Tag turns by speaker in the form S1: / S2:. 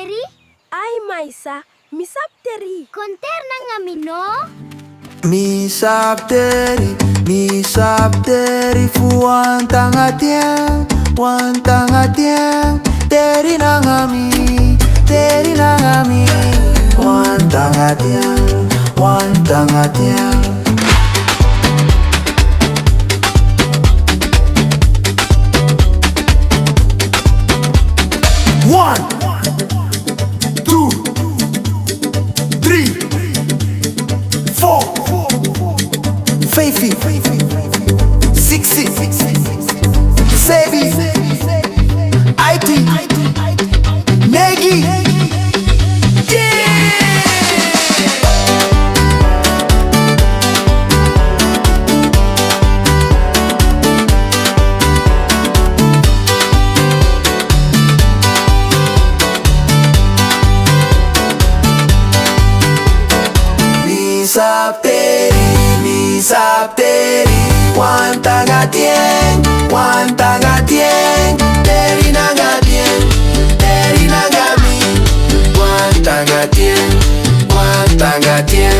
S1: Teri?
S2: Ai maisa, mi Sab Teri.
S1: Konter na nga mino?
S3: Mi Sab Teri fu wan tanga tiang, Teri na ngami, wan tanga tiang. One, two, three, four, 5, 6, 7, 8, 9, Mi Sab Teri, wan tanga tiang, Teri na ngami, wan tanga tiang.